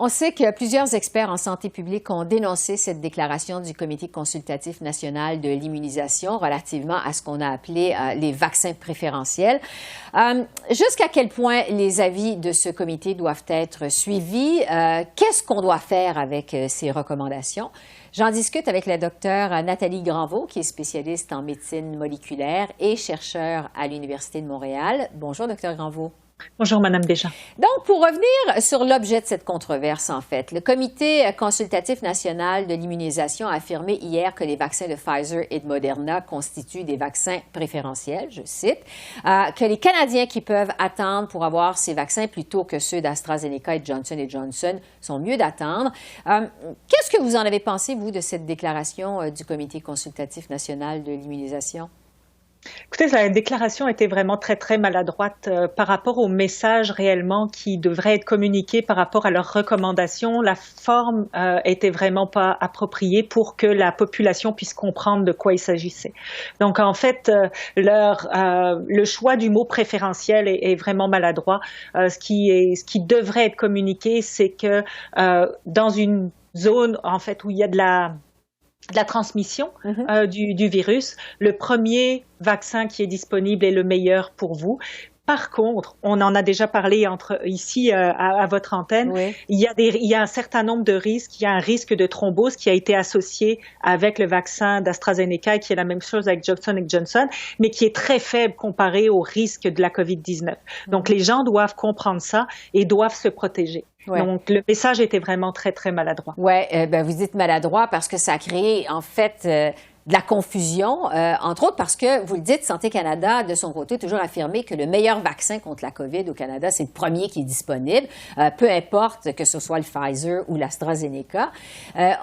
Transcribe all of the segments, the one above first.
On sait que plusieurs experts en santé publique ont dénoncé cette déclaration du Comité consultatif national de l'immunisation relativement à ce qu'on a appelé les vaccins préférentiels. Jusqu'à quel point les avis de ce comité doivent être suivis? Qu'est-ce qu'on doit faire avec ces recommandations? J'en discute avec la docteure Nathalie Granvaux, qui est spécialiste en médecine moléculaire et chercheure à l'Université de Montréal. Bonjour, docteur Granvaux. Bonjour, Madame Deschamps. Donc, pour revenir sur l'objet de cette controverse, en fait, le Comité consultatif national de l'immunisation a affirmé hier que les vaccins de Pfizer et de Moderna constituent des vaccins préférentiels, je cite, que les Canadiens qui peuvent attendre pour avoir ces vaccins plutôt que ceux d'AstraZeneca et de Johnson & Johnson sont mieux d'attendre. Qu'est-ce que vous en avez pensé, vous, de cette déclaration du Comité consultatif national de l'immunisation? Écoutez, la déclaration était vraiment très, très maladroite par rapport au message réellement qui devrait être communiqué par rapport à leurs recommandations. La forme était vraiment pas appropriée pour que la population puisse comprendre de quoi il s'agissait. Donc, en fait, le choix du mot préférentiel est vraiment maladroit. Ce qui devrait être communiqué, c'est que dans une zone, en fait, où il y a de la transmission du virus. Le premier vaccin qui est disponible est le meilleur pour vous. Par contre, on en a déjà parlé ici à votre antenne, oui. il y a un certain nombre de risques. Il y a un risque de thrombose qui a été associé avec le vaccin d'AstraZeneca, qui est la même chose avec Johnson & Johnson, mais qui est très faible comparé au risque de la COVID-19. Donc, les gens doivent comprendre ça et doivent se protéger. Ouais. Donc, le message était vraiment très, très maladroit. Oui, vous dites maladroit parce que ça a créé, en fait, de la confusion, entre autres parce que, vous le dites, Santé Canada, de son côté, a toujours affirmé que le meilleur vaccin contre la COVID au Canada, c'est le premier qui est disponible, peu importe que ce soit le Pfizer ou l'AstraZeneca.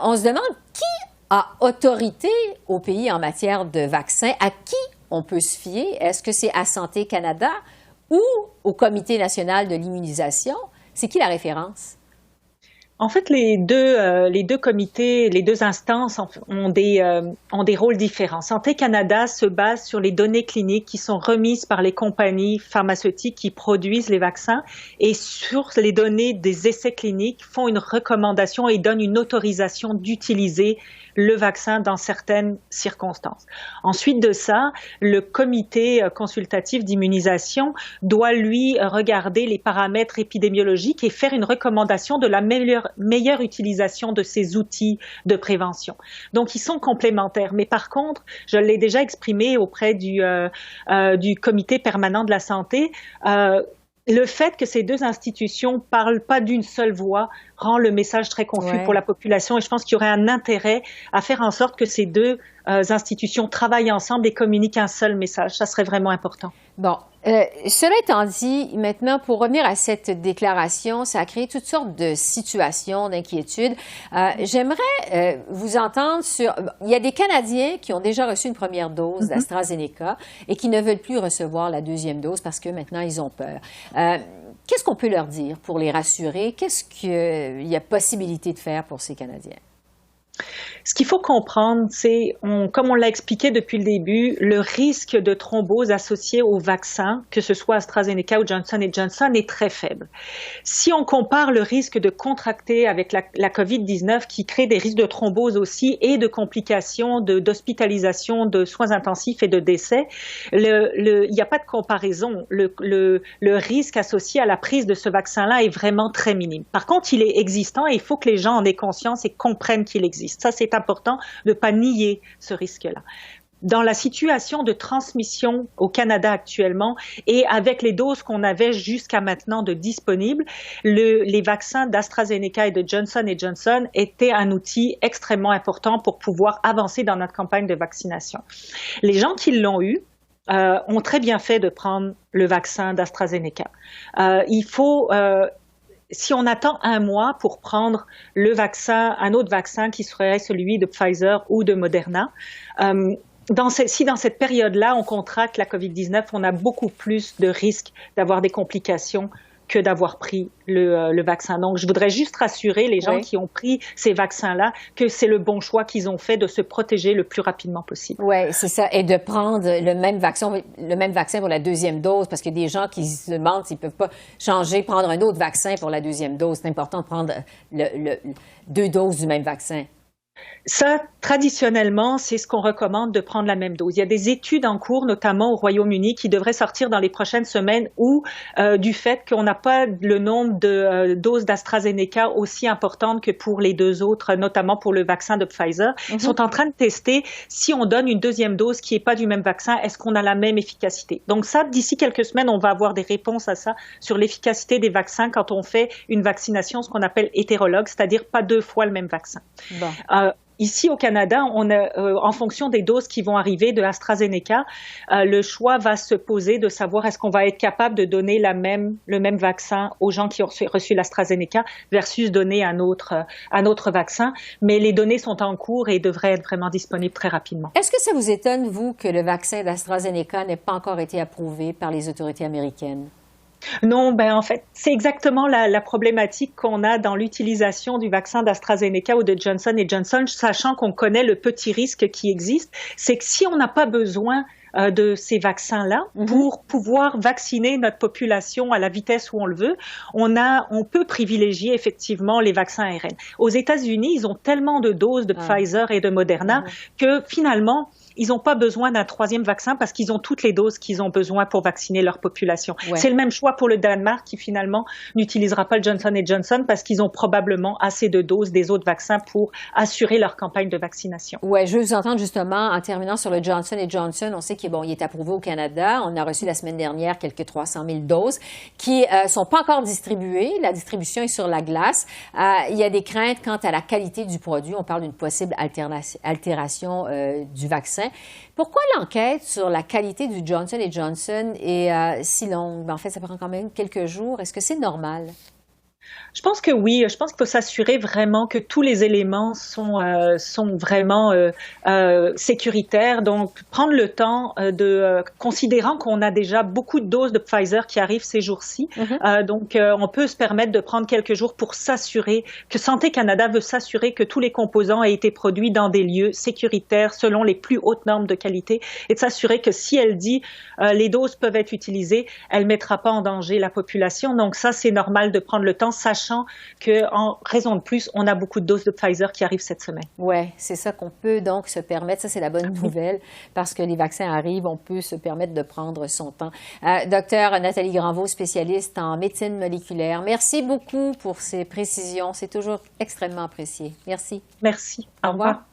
On se demande qui a autorité au pays en matière de vaccins, à qui on peut se fier? Est-ce que c'est à Santé Canada ou au Comité national de l'immunisation? C'est qui la référence? En fait, les deux comités, les deux instances ont des rôles différents. Santé Canada se base sur les données cliniques qui sont remises par les compagnies pharmaceutiques qui produisent les vaccins et sur les données des essais cliniques font une recommandation et donnent une autorisation d'utiliser le vaccin dans certaines circonstances. Ensuite de ça, le comité consultatif d'immunisation doit, lui, regarder les paramètres épidémiologiques et faire une recommandation de la meilleure utilisation de ces outils de prévention. Donc, ils sont complémentaires. Mais par contre, je l'ai déjà exprimé auprès du comité permanent de la santé, le fait que ces deux institutions parlent pas d'une seule voix rend le message très confus pour la population et je pense qu'il y aurait un intérêt à faire en sorte que ces deux institutions travaillent ensemble et communiquent un seul message. Ça serait vraiment important. Bon, cela étant dit, maintenant, pour revenir à cette déclaration, ça a créé toutes sortes de situations d'inquiétude. J'aimerais vous entendre sur... Il y a des Canadiens qui ont déjà reçu une première dose d'AstraZeneca et qui ne veulent plus recevoir la deuxième dose parce que maintenant, ils ont peur. Qu'est-ce qu'on peut leur dire pour les rassurer? Qu'est-ce qu'il y a possibilité de faire pour ces Canadiens? Ce qu'il faut comprendre, c'est, comme on l'a expliqué depuis le début, le risque de thrombose associé au vaccin, que ce soit AstraZeneca ou Johnson & Johnson, est très faible. Si on compare le risque de contracter avec la COVID-19, qui crée des risques de thrombose aussi et de complications, d'hospitalisation, de soins intensifs et de décès, il n'y a pas de comparaison. Le risque associé à la prise de ce vaccin-là est vraiment très minime. Par contre, il est existant et il faut que les gens en aient conscience et comprennent qu'il existe. Ça, c'est important de ne pas nier ce risque-là. Dans la situation de transmission au Canada actuellement et avec les doses qu'on avait jusqu'à maintenant de disponibles, les vaccins d'AstraZeneca et de Johnson & Johnson étaient un outil extrêmement important pour pouvoir avancer dans notre campagne de vaccination. Les gens qui l'ont eu ont très bien fait de prendre le vaccin d'AstraZeneca. Si on attend un mois pour prendre un autre vaccin qui serait celui de Pfizer ou de Moderna, si dans cette période-là, on contracte la COVID-19, on a beaucoup plus de risques d'avoir des complications que d'avoir pris le vaccin. Donc, je voudrais juste rassurer les gens qui ont pris ces vaccins-là que c'est le bon choix qu'ils ont fait de se protéger le plus rapidement possible. Oui, c'est ça. Et de prendre le même vaccin pour la deuxième dose, parce qu'il y a des gens qui se demandent s'ils ne peuvent pas prendre un autre vaccin pour la deuxième dose. C'est important de prendre deux doses du même vaccin. Ça, traditionnellement, c'est ce qu'on recommande de prendre la même dose. Il y a des études en cours, notamment au Royaume-Uni, qui devraient sortir dans les prochaines semaines où, du fait qu'on n'a pas le nombre de doses d'AstraZeneca aussi importantes que pour les deux autres, notamment pour le vaccin de Pfizer, sont en train de tester si on donne une deuxième dose qui n'est pas du même vaccin, est-ce qu'on a la même efficacité? Donc ça, d'ici quelques semaines, on va avoir des réponses à ça sur l'efficacité des vaccins quand on fait une vaccination, ce qu'on appelle hétérologue, c'est-à-dire pas deux fois le même vaccin. Bon. Ici, au Canada, on a, en fonction des doses qui vont arriver de AstraZeneca, le choix va se poser de savoir est-ce qu'on va être capable de donner le même vaccin aux gens qui ont reçu l'AstraZeneca versus donner un autre vaccin. Mais les données sont en cours et devraient être vraiment disponibles très rapidement. Est-ce que ça vous étonne, vous, que le vaccin d'AstraZeneca n'ait pas encore été approuvé par les autorités américaines? Non, en fait, c'est exactement la problématique qu'on a dans l'utilisation du vaccin d'AstraZeneca ou de Johnson & Johnson, sachant qu'on connaît le petit risque qui existe, c'est que si on n'a pas besoin de ces vaccins-là pour pouvoir vacciner notre population à la vitesse où on le veut, on peut privilégier effectivement les vaccins ARN. Aux États-Unis, ils ont tellement de doses de Pfizer et de Moderna que finalement, ils n'ont pas besoin d'un troisième vaccin parce qu'ils ont toutes les doses qu'ils ont besoin pour vacciner leur population. Ouais. C'est le même choix pour le Danemark qui finalement n'utilisera pas le Johnson & Johnson parce qu'ils ont probablement assez de doses des autres vaccins pour assurer leur campagne de vaccination. Oui, je veux vous entendre justement en terminant sur le Johnson & Johnson. On sait qu'il est approuvé au Canada. On a reçu la semaine dernière quelques 300 000 doses qui sont pas encore distribuées. La distribution est sur la glace. Il y a des craintes quant à la qualité du produit. On parle d'une possible altération du vaccin. Pourquoi l'enquête sur la qualité du Johnson & Johnson est si longue? En fait, ça prend quand même quelques jours. Est-ce que c'est normal? Je pense que oui. Je pense qu'il faut s'assurer vraiment que tous les éléments sont vraiment sécuritaires. Donc, prendre le temps considérant qu'on a déjà beaucoup de doses de Pfizer qui arrivent ces jours-ci. Donc, on peut se permettre de prendre quelques jours pour s'assurer que Santé Canada veut s'assurer que tous les composants aient été produits dans des lieux sécuritaires selon les plus hautes normes de qualité et de s'assurer que si elle dit les doses peuvent être utilisées, elle ne mettra pas en danger la population. Donc, ça, c'est normal de prendre le temps, sachant qu'en raison de plus, on a beaucoup de doses de Pfizer qui arrivent cette semaine. Oui, c'est ça qu'on peut donc se permettre. Ça, c'est la bonne nouvelle parce que les vaccins arrivent, on peut se permettre de prendre son temps. Docteur Nathalie Granvaux, spécialiste en médecine moléculaire, merci beaucoup pour ces précisions. C'est toujours extrêmement apprécié. Merci. Merci. Au revoir.